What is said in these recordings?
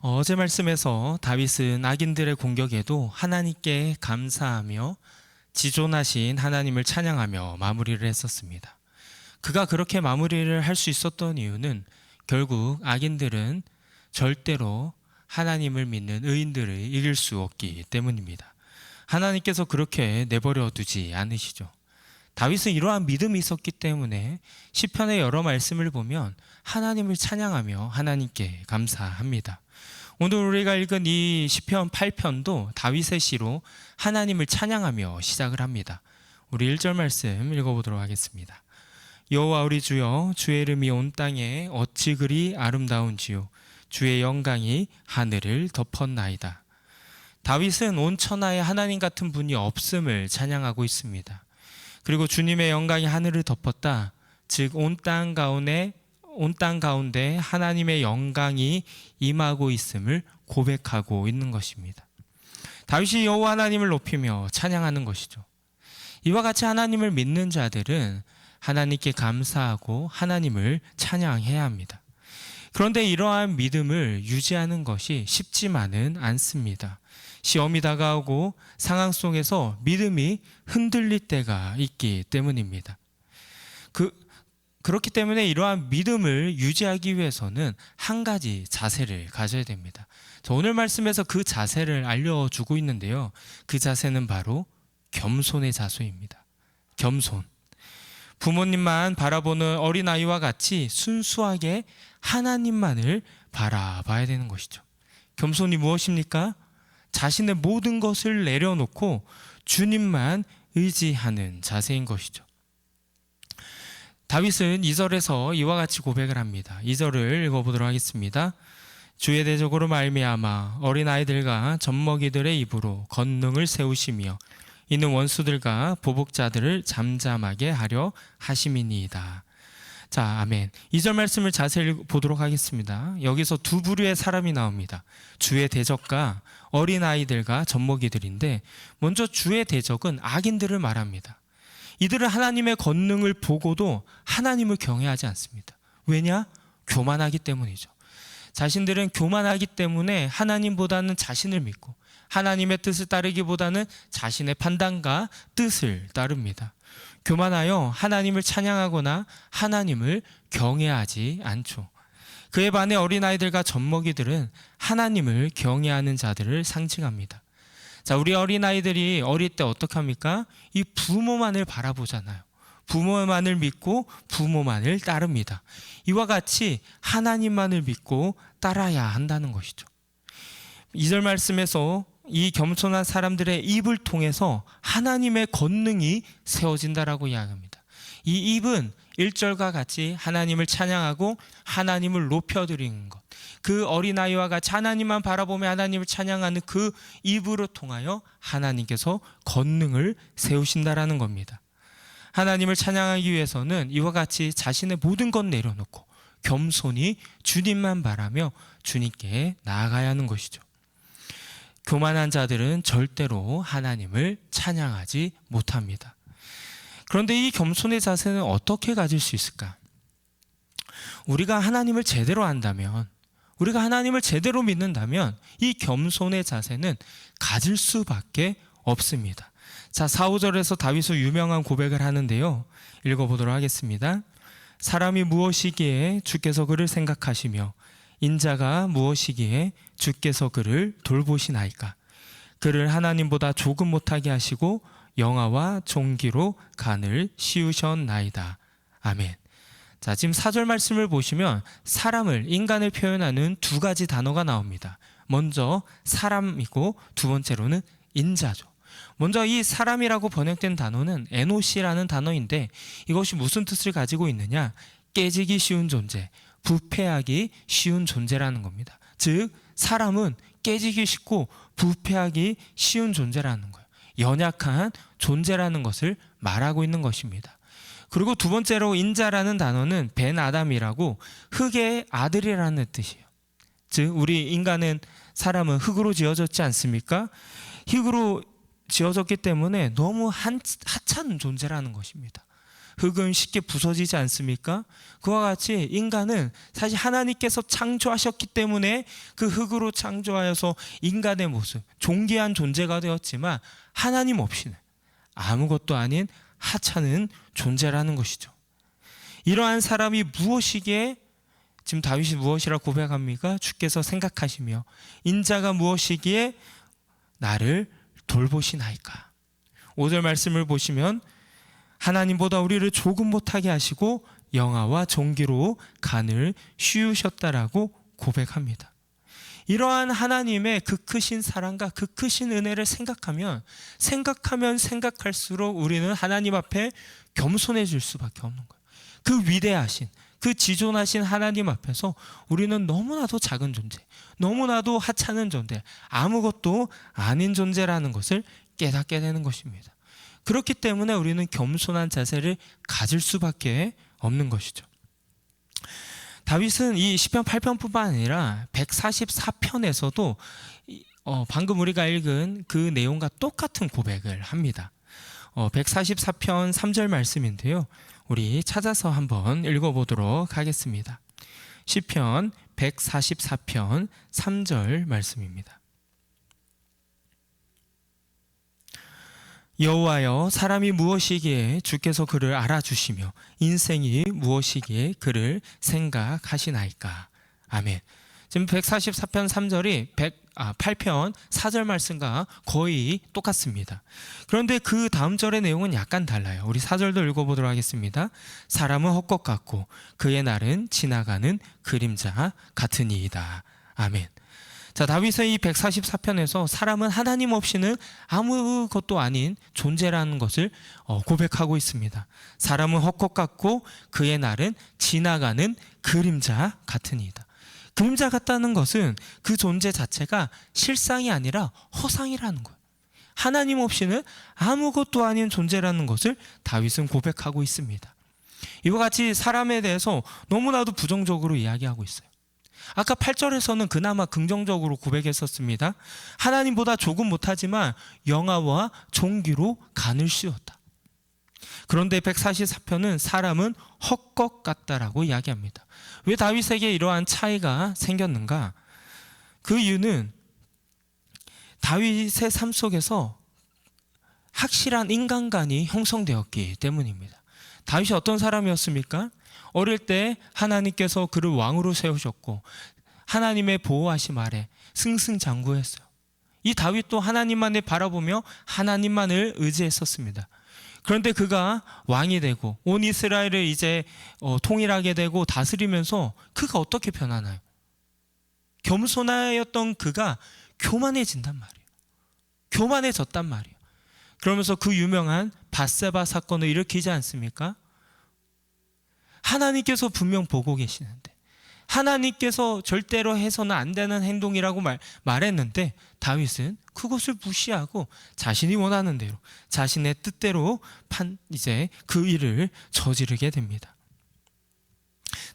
어제 말씀에서 다윗은 악인들의 공격에도 하나님께 감사하며 지존하신 하나님을 찬양하며 마무리를 했었습니다. 그가 그렇게 마무리를 할 수 있었던 이유는 결국 악인들은 절대로 하나님을 믿는 의인들을 이길 수 없기 때문입니다. 하나님께서 그렇게 내버려 두지 않으시죠. 다윗은 이러한 믿음이 있었기 때문에 시편의 여러 말씀을 보면 하나님을 찬양하며 하나님께 감사합니다. 오늘 우리가 읽은 이 시편 8편도 다윗의 시로 하나님을 찬양하며 시작을 합니다. 우리 1절 말씀 읽어보도록 하겠습니다. 여호와 우리 주여, 주의 이름이 온 땅에 어찌 그리 아름다운지요, 주의 영광이 하늘을 덮었나이다. 다윗은 온 천하에 하나님 같은 분이 없음을 찬양하고 있습니다. 그리고 주님의 영광이 하늘을 덮었다, 즉 온 땅 가운데 하나님의 영광이 임하고 있음을 고백하고 있는 것입니다. 다윗이 여호와 하나님을 높이며 찬양하는 것이죠. 이와 같이 하나님을 믿는 자들은 하나님께 감사하고 하나님을 찬양해야 합니다. 그런데 이러한 믿음을 유지하는 것이 쉽지만은 않습니다. 시험이 다가오고 상황 속에서 믿음이 흔들릴 때가 있기 때문입니다. 그렇기 때문에 이러한 믿음을 유지하기 위해서는 한 가지 자세를 가져야 됩니다. 오늘 말씀에서 그 자세를 알려주고 있는데요. 그 자세는 바로 겸손의 자세입니다. 겸손. 부모님만 바라보는 어린아이와 같이 순수하게 하나님만을 바라봐야 되는 것이죠. 겸손이 무엇입니까? 자신의 모든 것을 내려놓고 주님만 의지하는 자세인 것이죠. 다윗은 2절에서 이와 같이 고백을 합니다. 2절을 읽어보도록 하겠습니다. 주의 대적으로 말미암아 어린아이들과 젖먹이들의 입으로 권능을 세우시며 이는 원수들과 보복자들을 잠잠하게 하려 하심이니이다. 자, 아멘. 2절 말씀을 자세히 보도록 하겠습니다. 여기서 두 부류의 사람이 나옵니다. 주의 대적과 어린아이들과 젖먹이들인데, 먼저 주의 대적은 악인들을 말합니다. 이들은 하나님의 권능을 보고도 하나님을 경외하지 않습니다. 왜냐? 교만하기 때문이죠. 자신들은 교만하기 때문에 하나님보다는 자신을 믿고 하나님의 뜻을 따르기보다는 자신의 판단과 뜻을 따릅니다. 교만하여 하나님을 찬양하거나 하나님을 경외하지 않죠. 그에 반해 어린아이들과 젖먹이들은 하나님을 경외하는 자들을 상징합니다. 자, 우리 어린아이들이 어릴 때 어떻게 합니까? 이 부모만을 바라보잖아요. 부모만을 믿고 부모만을 따릅니다. 이와 같이 하나님만을 믿고 따라야 한다는 것이죠. 2절 말씀에서 이 겸손한 사람들의 입을 통해서 하나님의 권능이 세워진다라고 이야기합니다. 이 입은 1절과 같이 하나님을 찬양하고 하나님을 높여드리는 것, 그 어린아이와 같이 하나님만 바라보며 하나님을 찬양하는 그 입으로 통하여 하나님께서 권능을 세우신다라는 겁니다. 하나님을 찬양하기 위해서는 이와 같이 자신의 모든 것 내려놓고 겸손히 주님만 바라며 주님께 나아가야 하는 것이죠. 교만한 자들은 절대로 하나님을 찬양하지 못합니다. 그런데 이 겸손의 자세는 어떻게 가질 수 있을까? 우리가 하나님을 제대로 안다면, 우리가 하나님을 제대로 믿는다면 이 겸손의 자세는 가질 수밖에 없습니다. 자, 4, 5절에서 다윗은 유명한 고백을 하는데요. 읽어보도록 하겠습니다. 사람이 무엇이기에 주께서 그를 생각하시며 인자가 무엇이기에 주께서 그를 돌보시나이까. 그를 하나님보다 조금 못하게 하시고 영화와 종기로 간을 씌우셨나이다. 아멘. 자, 지금 4절 말씀을 보시면 사람을, 인간을 표현하는 두 가지 단어가 나옵니다. 먼저 사람이고 두 번째로는 인자죠. 먼저 이 사람이라고 번역된 단어는 에노시라는 단어인데, 이것이 무슨 뜻을 가지고 있느냐? 깨지기 쉬운 존재, 부패하기 쉬운 존재라는 겁니다. 즉 사람은 깨지기 쉽고 부패하기 쉬운 존재라는 거예요. 연약한 존재라는 것을 말하고 있는 것입니다. 그리고 두 번째로 인자라는 단어는 벤 아담이라고 흙의 아들이라는 뜻이에요. 즉 우리 인간은, 사람은 흙으로 지어졌지 않습니까? 흙으로 지어졌기 때문에 너무 하찮은 존재라는 것입니다. 흙은 쉽게 부서지지 않습니까? 그와 같이 인간은 사실 하나님께서 창조하셨기 때문에 그 흙으로 창조하여서 인간의 모습, 존귀한 존재가 되었지만 하나님 없이는 아무것도 아닌 하찮은 존재라는 것이죠. 이러한 사람이 무엇이기에 지금 다윗이 무엇이라 고백합니까? 주께서 생각하시며 인자가 무엇이기에 나를 돌보시나이까. 5절 말씀을 보시면 하나님보다 우리를 조금 못하게 하시고 영화와 존귀로 간을 씌우셨다라고 고백합니다. 이러한 하나님의 그 크신 사랑과 그 크신 은혜를 생각하면 생각할수록 우리는 하나님 앞에 겸손해질 수밖에 없는 거예요. 그 위대하신, 그 지존하신 하나님 앞에서 우리는 너무나도 작은 존재, 너무나도 하찮은 존재, 아무것도 아닌 존재라는 것을 깨닫게 되는 것입니다. 그렇기 때문에 우리는 겸손한 자세를 가질 수밖에 없는 것이죠. 다윗은 이 시편 8편뿐만 아니라 144편에서도 방금 우리가 읽은 그 내용과 똑같은 고백을 합니다. 144편 3절 말씀인데요. 우리 찾아서 한번 읽어보도록 하겠습니다. 시편 144편 3절 말씀입니다. 여호와여, 사람이 무엇이기에 주께서 그를 알아주시며 인생이 무엇이기에 그를 생각하시나이까. 아멘. 지금 144편 3절이 8편 4절 말씀과 거의 똑같습니다. 그런데 그 다음 절의 내용은 약간 달라요. 우리 4절도 읽어보도록 하겠습니다. 사람은 헛것 같고 그의 날은 지나가는 그림자 같으니이다. 아멘. 자, 다윗은 이 144편에서 사람은 하나님 없이는 아무것도 아닌 존재라는 것을 고백하고 있습니다. 사람은 헛것 같고 그의 날은 지나가는 그림자 같으니이다. 그림자 같다는 것은 그 존재 자체가 실상이 아니라 허상이라는 거예요. 하나님 없이는 아무것도 아닌 존재라는 것을 다윗은 고백하고 있습니다. 이와 같이 사람에 대해서 너무나도 부정적으로 이야기하고 있어요. 아까 8절에서는 그나마 긍정적으로 고백했었습니다. 하나님보다 조금 못하지만 영화와 존귀로 간을 씌웠다. 그런데 144편은 사람은 헛것 같다라고 이야기합니다. 왜 다윗에게 이러한 차이가 생겼는가? 그 이유는 다윗의 삶 속에서 확실한 인간관이 형성되었기 때문입니다. 다윗이 어떤 사람이었습니까? 어릴 때 하나님께서 그를 왕으로 세우셨고 하나님의 보호하심 아래 승승장구했어요. 이 다윗도 하나님만을 바라보며 하나님만을 의지했었습니다. 그런데 그가 왕이 되고 온 이스라엘을 이제 통일하게 되고 다스리면서 그가 어떻게 변하나요? 겸손하였던 그가 교만해진단 말이에요. 교만해졌단 말이에요. 그러면서 그 유명한 밧세바 사건을 일으키지 않습니까? 하나님께서 분명 보고 계시는데 하나님께서 절대로 해서는 안 되는 행동이라고 말했는데 다윗은 그것을 무시하고 자신이 원하는 대로 자신의 뜻대로 이제 그 일을 저지르게 됩니다.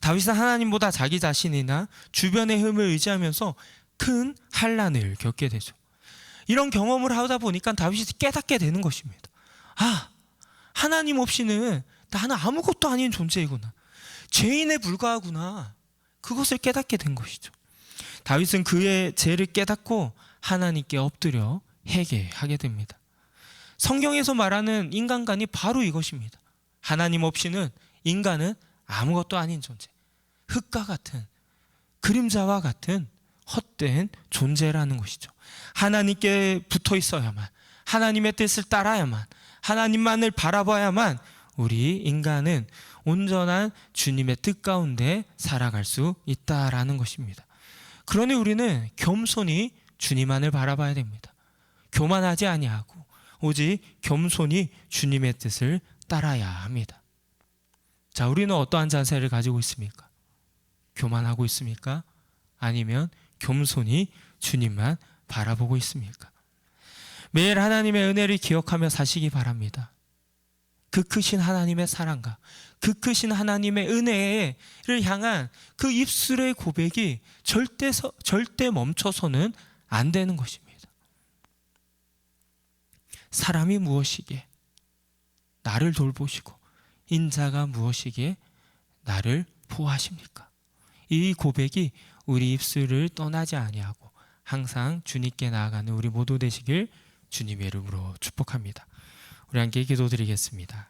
다윗은 하나님보다 자기 자신이나 주변의 힘을 의지하면서 큰 환난을 겪게 되죠. 이런 경험을 하다 보니까 다윗이 깨닫게 되는 것입니다. 아, 하나님 없이는 나는 아무것도 아닌 존재이구나. 죄인에 불과하구나. 그것을 깨닫게 된 것이죠. 다윗은 그의 죄를 깨닫고 하나님께 엎드려 회개하게 됩니다. 성경에서 말하는 인간관이 바로 이것입니다. 하나님 없이는 인간은 아무것도 아닌 존재, 흙과 같은, 그림자와 같은 헛된 존재라는 것이죠. 하나님께 붙어 있어야만, 하나님의 뜻을 따라야만, 하나님만을 바라봐야만 우리 인간은 온전한 주님의 뜻 가운데 살아갈 수 있다라는 것입니다. 그러니 우리는 겸손히 주님만을 바라봐야 됩니다. 교만하지 아니하고 오직 겸손히 주님의 뜻을 따라야 합니다. 자, 우리는 어떠한 자세를 가지고 있습니까? 교만하고 있습니까? 아니면 겸손히 주님만 바라보고 있습니까? 매일 하나님의 은혜를 기억하며 사시기 바랍니다. 그 크신 하나님의 사랑과 그 크신 하나님의 은혜를 향한 그 입술의 고백이 절대 멈춰서는 안 되는 것입니다. 사람이 무엇이기에 나를 돌보시고 인자가 무엇이기에 나를 보호하십니까? 이 고백이 우리 입술을 떠나지 아니하고 항상 주님께 나아가는 우리 모두 되시길 주님의 이름으로 축복합니다. 우리 함께 기도드리겠습니다.